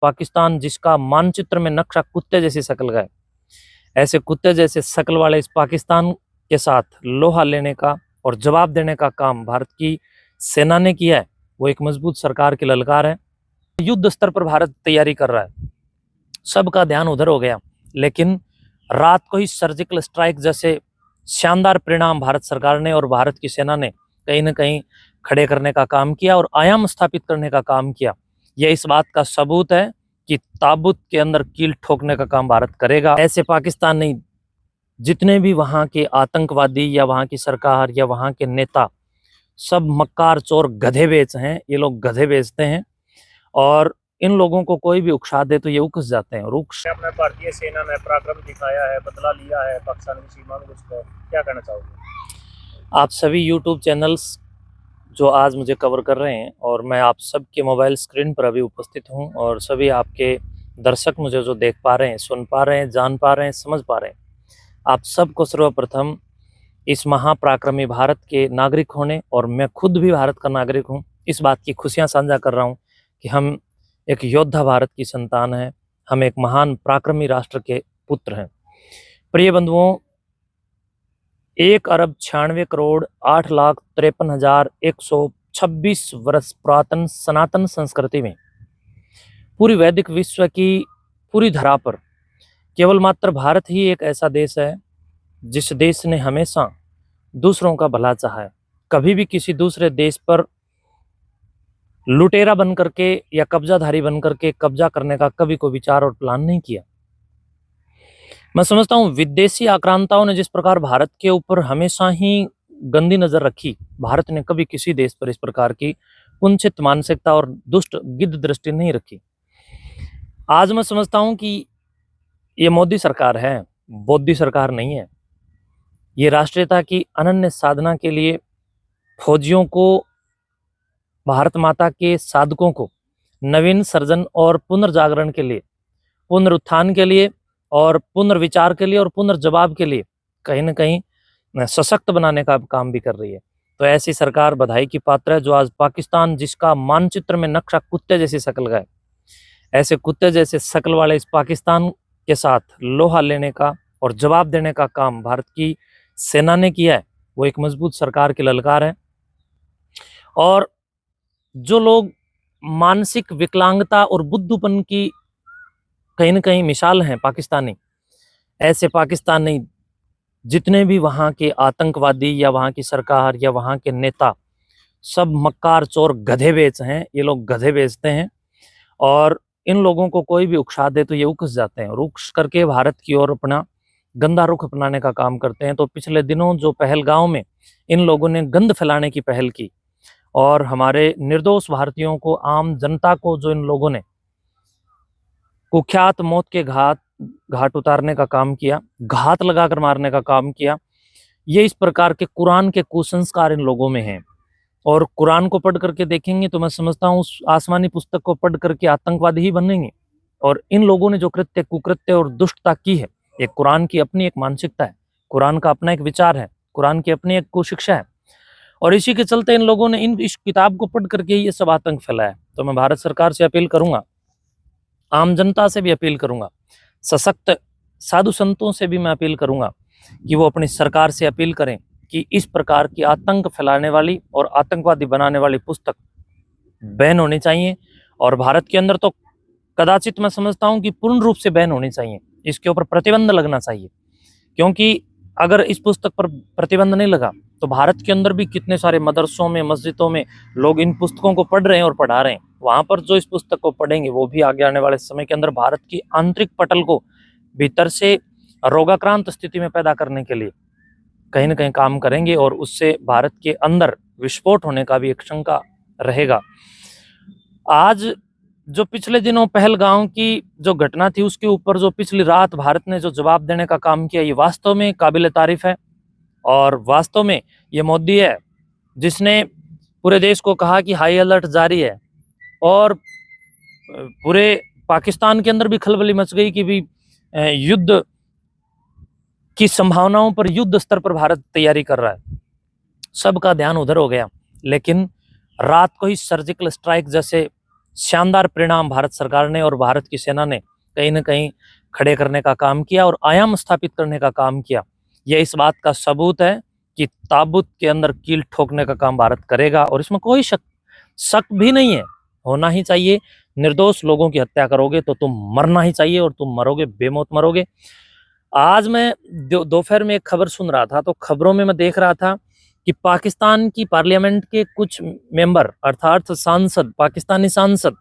पाकिस्तान जिसका मानचित्र में नक्शा कुत्ते जैसी शक्ल का है, ऐसे कुत्ते जैसे शक्ल वाले इस पाकिस्तान के साथ लोहा लेने का और जवाब देने का काम भारत की सेना ने किया है। वो एक मजबूत सरकार की ललकार है। युद्ध स्तर पर भारत तैयारी कर रहा है, सबका ध्यान उधर हो गया, लेकिन रात को ही सर्जिकल स्ट्राइक जैसे शानदार परिणाम भारत सरकार ने और भारत की सेना ने कहीं न कहीं खड़े करने का काम किया और आयाम स्थापित करने का काम किया। यह इस बात का सबूत है कि ताबूत के अंदर कील ठोकने का काम भारत करेगा। ऐसे पाकिस्तान नहीं, जितने भी वहाँ के आतंकवादी या वहाँ की सरकार या वहाँ के नेता, सब मक्कार चोर गधे बेच हैं। ये लोग गधे बेचते हैं और इन लोगों को कोई भी उकसा दे तो ये उकस जाते हैं। अपने भारतीय सेना ने पराक्रम दिखाया है, बदला लिया है पाकिस्तान की सीमा में, उसको क्या कहना चाहोगे? आप सभी यूट्यूब चैनल्स जो आज मुझे कवर कर रहे हैं और मैं आप सबके मोबाइल स्क्रीन पर अभी उपस्थित हूं और सभी आपके दर्शक मुझे जो देख पा रहे हैं, सुन पा रहे हैं, जान पा रहे हैं, समझ पा रहे हैं, आप सबको सर्वप्रथम इस महापराक्रमी भारत के नागरिक होने और मैं खुद भी भारत का नागरिक हूं, इस बात की खुशियां साझा कर रहा हूं कि हम एक योद्धा भारत की संतान हैं, हम एक महान पराक्रमी राष्ट्र के पुत्र हैं। प्रिय बंधुओं, 1,96,8,53,126 वर्ष पुरातन सनातन संस्कृति में पूरी वैदिक विश्व की पूरी धरा पर केवल मात्र भारत ही एक ऐसा देश है जिस देश ने हमेशा दूसरों का भला चाहा है। कभी भी किसी दूसरे देश पर लुटेरा बन करके या कब्जाधारी बन करके कब्जा करने का कभी कोई विचार और प्लान नहीं किया। मैं समझता हूं विदेशी आक्रांताओं ने जिस प्रकार भारत के ऊपर हमेशा ही गंदी नजर रखी, भारत ने कभी किसी देश पर इस प्रकार की कुंठित मानसिकता और दुष्ट गिद्ध दृष्टि नहीं रखी। आज मैं समझता हूं कि ये मोदी सरकार है, बोधी सरकार नहीं है। ये राष्ट्रीयता की अनन्य साधना के लिए फौजियों को, भारत माता के साधकों को नवीन सर्जन और पुनर्जागरण के लिए, पुनरुत्थान के लिए और पुनर्विचार के लिए और पुनर्जवाब के लिए कहीं न कहीं सशक्त बनाने का काम भी कर रही है। तो ऐसी सरकार बधाई की पात्र है जो आज पाकिस्तान जिसका मानचित्र में नक्शा कुत्ते जैसी शक्ल का है, ऐसे कुत्ते जैसे शक्ल वाले इस पाकिस्तान के साथ लोहा लेने का और जवाब देने का काम भारत की सेना ने किया है। वो एक मजबूत सरकार की ललकार है। और जो लोग मानसिक विकलांगता और बुद्धूपन की कहीं न कहीं मिसाल हैं पाकिस्तानी, ऐसे पाकिस्तानी जितने भी वहाँ के आतंकवादी या वहाँ की सरकार या वहाँ के नेता, सब मक्कार चोर गधे बेच हैं। ये लोग गधे बेचते हैं और इन लोगों को कोई भी उकसा दे तो ये उकस जाते हैं और उकस करके भारत की ओर अपना गंदा रुख अपनाने का काम करते हैं। तो पिछले दिनों जो पहलगांव में इन लोगों ने गंद फैलाने की पहल की और हमारे निर्दोष भारतीयों को, आम जनता को जो इन लोगों ने कुख्यात मौत के घाट उतारने का काम किया, घात लगाकर मारने का काम किया, ये इस प्रकार के कुरान के कुसंस्कार इन लोगों में हैं। और कुरान को पढ़ करके देखेंगे तो मैं समझता हूँ उस आसमानी पुस्तक को पढ़ करके आतंकवादी ही बनेंगे। और इन लोगों ने जो कृत्य, कुकृत्य और दुष्टता की है, ये कुरान की अपनी एक मानसिकता है, कुरान का अपना एक विचार है, कुरान की अपनी एक कुशिक्षा है और इसी के चलते इन लोगों ने इस किताब को पढ़ करके ये सब आतंक फैलाया। तो मैं भारत सरकार से अपील करूंगा, आम जनता से भी अपील करूंगा, सशक्त साधु संतों से भी मैं अपील करूंगा कि वो अपनी सरकार से अपील करें कि इस प्रकार की आतंक फैलाने वाली और आतंकवादी बनाने वाली पुस्तक बैन होनी चाहिए। और भारत के अंदर तो कदाचित मैं समझता हूं कि पूर्ण रूप से बैन होनी चाहिए, इसके ऊपर प्रतिबंध लगना चाहिए। क्योंकि अगर इस पुस्तक पर प्रतिबंध नहीं लगा तो भारत के अंदर भी कितने सारे मदरसों में, मस्जिदों में लोग इन पुस्तकों को पढ़ रहे हैं और पढ़ा रहे हैं। वहां पर जो इस पुस्तक को पढ़ेंगे वो भी आगे आने वाले समय के अंदर भारत की आंतरिक पटल को भीतर से रोगाक्रांत स्थिति में पैदा करने के लिए कहीं न कहीं काम करेंगे और उससे भारत के अंदर विस्फोट होने का भी एक शंका रहेगा। आज जो पिछले दिनों पहलगांव की जो घटना थी उसके ऊपर जो पिछली रात भारत ने जो जवाब देने का काम किया, ये वास्तव में काबिल तारीफ है। और वास्तव में ये मोदी है जिसने पूरे देश को कहा कि हाई अलर्ट जारी है और पूरे पाकिस्तान के अंदर भी खलबली मच गई कि भी युद्ध की संभावनाओं पर, युद्ध स्तर पर भारत तैयारी कर रहा है। सबका ध्यान उधर हो गया, लेकिन रात को ही सर्जिकल स्ट्राइक जैसे शानदार परिणाम भारत सरकार ने और भारत की सेना ने कहीं न कहीं खड़े करने का काम किया और आयाम स्थापित करने का काम किया। यह इस बात का सबूत है कि ताबूत के अंदर कील ठोकने का काम भारत करेगा और इसमें कोई शक भी नहीं है, होना ही चाहिए। निर्दोष लोगों की हत्या करोगे तो तुम मरना ही चाहिए और तुम मरोगे, बेमौत मरोगे। आज मैं दोपहर में एक खबर सुन रहा था, तो खबरों में मैं देख रहा था कि पाकिस्तान की पार्लियामेंट के कुछ मेंबर अर्थात सांसद, पाकिस्तानी सांसद,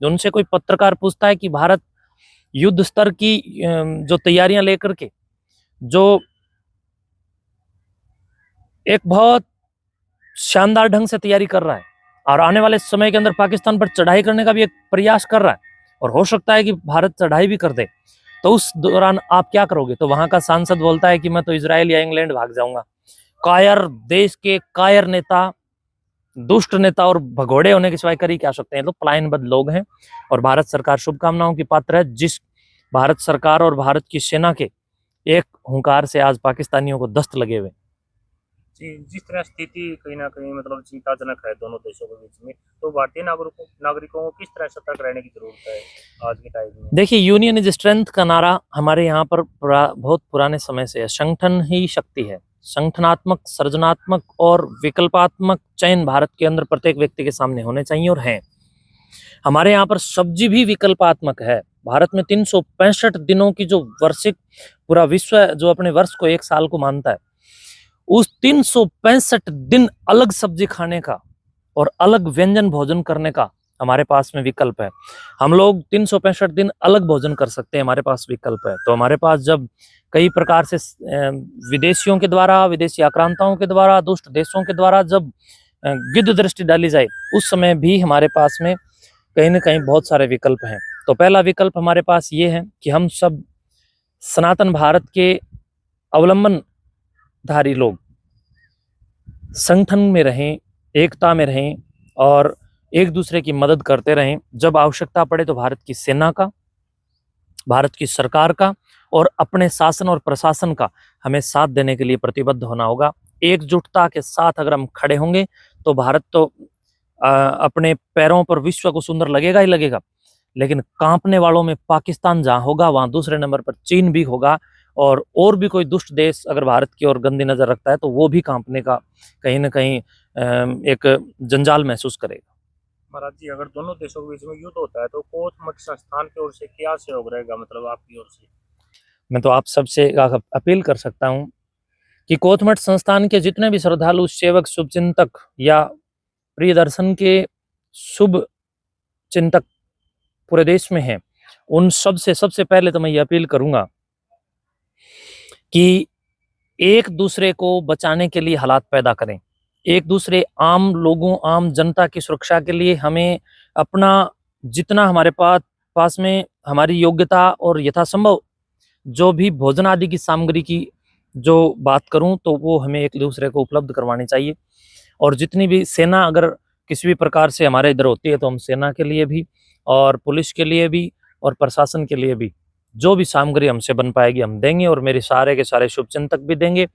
उनसे कोई पत्रकार पूछता है कि भारत युद्ध स्तर की जो तैयारियां लेकर के जो एक बहुत शानदार ढंग से तैयारी कर रहा है और आने वाले समय के अंदर पाकिस्तान पर चढ़ाई करने का भी एक प्रयास कर रहा है और हो सकता है कि भारत चढ़ाई भी कर दे, तो उस दौरान आप क्या करोगे? तो वहां का सांसद बोलता है कि मैं तो इजराइल या इंग्लैंड भाग जाऊंगा। कायर, देश के कायर नेता, दुष्ट नेता और भगोड़े होने के सिवाय कर ही क्या सकते हैं? तो पलायनबद्ध लोग हैं और भारत सरकार शुभकामनाओं की पात्र है। जिस भारत सरकार और भारत की सेना के एक हुंकार से आज पाकिस्तानियों को दस्त लगे हुए। जी, जिस तरह स्थिति कहीं ना कहीं मतलब चिंताजनक है दोनों देशों के बीच में, तो भारतीय नागरिकों को किस तरह सतर्क रहने की जरूरत है आज के टाइम में? देखिए, यूनियन इज स्ट्रेंथ का नारा हमारे यहाँ पर बहुत पुराने समय से है। संगठन ही शक्ति है। संगठनात्मक, सृजनात्मक और विकल्पात्मक चयन भारत के अंदर प्रत्येक व्यक्ति के सामने होने चाहिए और हैं। हमारे यहाँ पर सब्जी भी विकल्पात्मक है। भारत में 365 दिनों की जो वार्षिक पूरा विश्व जो अपने वर्ष को एक साल को मानता है, उस 365 दिन अलग सब्जी खाने का और अलग व्यंजन भोजन करने का हमारे पास में विकल्प है। हम लोग 365 दिन अलग भोजन कर सकते हैं, हमारे पास विकल्प है। तो हमारे पास जब कई प्रकार से विदेशियों के द्वारा, विदेशी आक्रांताओं के द्वारा, दुष्ट देशों के द्वारा जब गिद्ध दृष्टि डाली जाए, उस समय भी हमारे पास में कहीं न कहीं बहुत सारे विकल्प हैं। तो पहला विकल्प हमारे पास ये है कि हम सब सनातन भारत के अवलंबनधारी लोग संगठन में रहें, एकता में रहें और एक दूसरे की मदद करते रहें। जब आवश्यकता पड़े तो भारत की सेना का, भारत की सरकार का और अपने शासन और प्रशासन का हमें साथ देने के लिए प्रतिबद्ध होना होगा। एकजुटता के साथ अगर हम खड़े होंगे तो भारत तो अपने पैरों पर विश्व को सुंदर लगेगा ही लगेगा, लेकिन कांपने वालों में पाकिस्तान जहां होगा वहां दूसरे नंबर पर चीन भी होगा और भी कोई दुष्ट देश अगर भारत की ओर गंदी नजर रखता है तो वो भी कांपने का कहीं न कहीं एक जंजाल महसूस करेगा। महाराज जी, अगर दोनों देशों के बीच में युद्ध होता है तो कोच मठ संस्थान की ओर से क्या सहयोग रहेगा, मतलब आपकी ओर से? मैं तो आप सबसे अपील कर सकता हूं कि कोथमठ संस्थान के जितने भी श्रद्धालु, सेवक, शुभचिंतक या प्रिय दर्शन के शुभ चिंतक पूरे देश में हैं, उन सबसे पहले तो मैं ये अपील करूंगा कि एक दूसरे को बचाने के लिए हालात पैदा करें। एक दूसरे आम लोगों, आम जनता की सुरक्षा के लिए हमें अपना जितना हमारे पास में हमारी योग्यता और यथासंभव जो भी भोजन आदि की सामग्री की जो बात करूं तो वो हमें एक दूसरे को उपलब्ध करवानी चाहिए। और जितनी भी सेना अगर किसी भी प्रकार से हमारे इधर होती है तो हम सेना के लिए भी और पुलिस के लिए भी और प्रशासन के लिए भी जो भी सामग्री हमसे बन पाएगी हम देंगे और मेरे सारे के सारे शुभचिंतक भी देंगे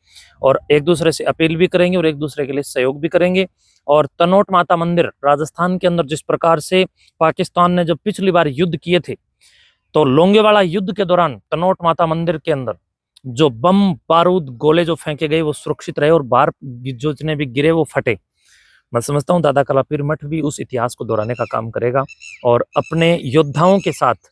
और एक दूसरे से अपील भी करेंगे और एक दूसरे के लिए सहयोग भी करेंगे। और तनोट माता मंदिर राजस्थान के अंदर जिस प्रकार से पाकिस्तान ने जब पिछली बार युद्ध किए थे तो लोंगेवाला युद्ध के दौरान तनोट माता मंदिर के अंदर जो बम, बारूद, गोले जो फेंके गए वो सुरक्षित रहे और बाहर जो जितने भी गिरे वो फटे। मैं समझता हूँ दादा कलापीर मठ भी उस इतिहास को दोहराने का काम करेगा और अपने योद्धाओं के साथ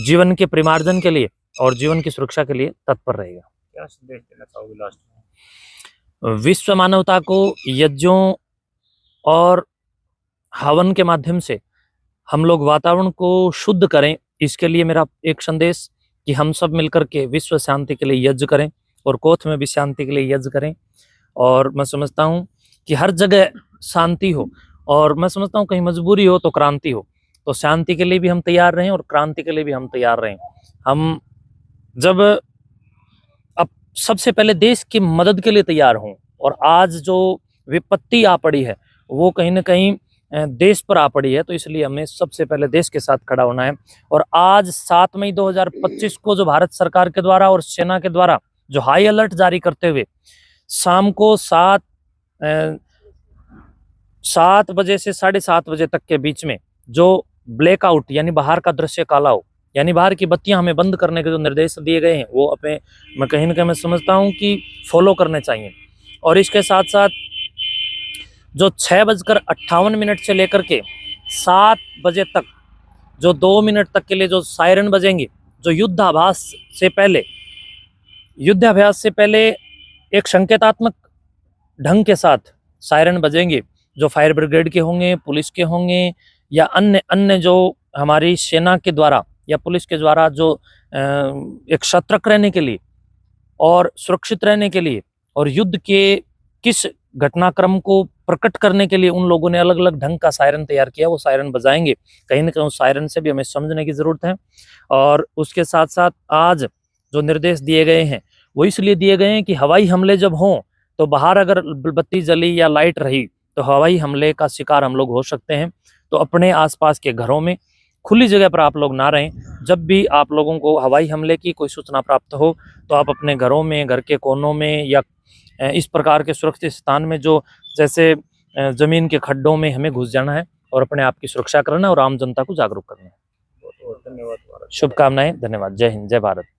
जीवन के परिमार्जन के लिए और जीवन की सुरक्षा के लिए तत्पर रहेगा। क्या संदेश देना चाहोगे लास्ट में? विश्व मानवता को यज्ञों और हवन के माध्यम से हम लोग वातावरण को शुद्ध करें, इसके लिए मेरा एक संदेश कि हम सब मिलकर के विश्व शांति के लिए यज्ञ करें और कोथ में भी शांति के लिए यज्ञ करें। और मैं समझता हूँ कि हर जगह शांति हो और मैं समझता हूँ कहीं मजबूरी हो तो क्रांति हो, तो शांति के लिए भी हम तैयार रहें और क्रांति के लिए भी हम तैयार रहें। हम जब अब सबसे पहले देश की मदद के लिए तैयार हों और आज जो विपत्ति आ पड़ी है वो कहीं ना कहीं देश पर आ पड़ी है, तो इसलिए हमें सबसे पहले देश के साथ खड़ा होना है। और आज 7 मई 2025 को जो भारत सरकार के द्वारा और सेना के द्वारा जो हाई अलर्ट जारी करते हुए शाम को 7 बजे से 7:30 बजे तक के बीच में जो ब्लैकआउट यानी बाहर का दृश्य काला हो, यानी बाहर की बत्तियां हमें बंद करने के जो निर्देश दिए गए हैं वो अपने मैं कहीं ना कहीं मैं समझता हूँ कि फॉलो करने चाहिए। और इसके साथ साथ जो 6:58 से लेकर के 7 बजे तक जो 2 मिनट तक के लिए जो सायरन बजेंगे, जो युद्धाभ्यास से पहले एक संकेतात्मक ढंग के साथ सायरन बजेंगे, जो फायर ब्रिगेड के होंगे, पुलिस के होंगे या अन्य अन्य जो हमारी सेना के द्वारा या पुलिस के द्वारा जो एक सतर्क रहने के लिए और सुरक्षित रहने के लिए और युद्ध के किस घटनाक्रम को प्रकट करने के लिए उन लोगों ने अलग अलग ढंग का सायरन तैयार किया, वो सायरन बजाएंगे। कहीं ना कहीं उस सायरन से भी हमें समझने की जरूरत है। और उसके साथ साथ आज जो निर्देश दिए गए हैं वो इसलिए दिए गए हैं कि हवाई हमले जब हों तो बाहर अगर बत्ती जली या लाइट रही तो हवाई हमले का शिकार हम लोग हो सकते हैं। तो अपने आसपास के घरों में खुली जगह पर आप लोग ना रहें। जब भी आप लोगों को हवाई हमले की कोई सूचना प्राप्त हो तो आप अपने घरों में, घर के कोनों में या इस प्रकार के सुरक्षित स्थान में जो जैसे जमीन के खड्डों में हमें घुस जाना है और अपने आप की सुरक्षा करना और आम जनता को जागरूक करना है। बहुत बहुत धन्यवाद। शुभकामनाएं, धन्यवाद। जय हिंद, जय भारत।